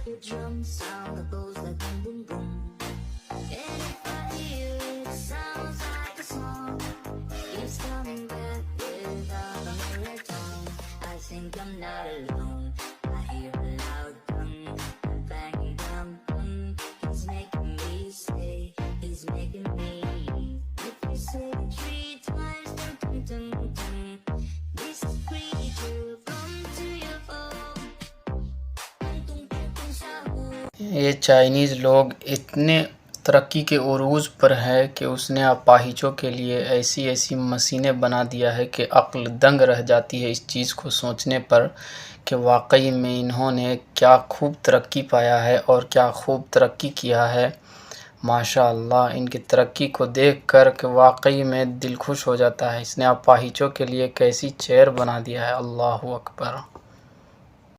The drum sound that goes like boom boom boom. And if I hear it, sounds like a song. Keeps coming back without a baritone. I think I'm not alone. I hear a loud gun, banging drum drum. He's making me say, he's making me. If you say it 3 times, dum dum dum dum. This creature come to your phone. Dum dum dum dum sound. ये Chinese लोग इतने तरक्की के उरूज पर है कि उसने अपाहिजों के लिए ऐसी ऐसी मशीनें बना दिया है कि अक्ल दंग रह जाती है इस चीज़ को सोचने पर कि वाकई में इन्होंने क्या खूब तरक्की पाया है और क्या खूब तरक्की किया है। माशाअल्लाह, इनकी तरक्की को देख कर कि वाकई में दिल खुश हो जाता है। इसने अपाहिजों के लिए कैसी चेयर बना दिया है। अल्लाहु अकबर।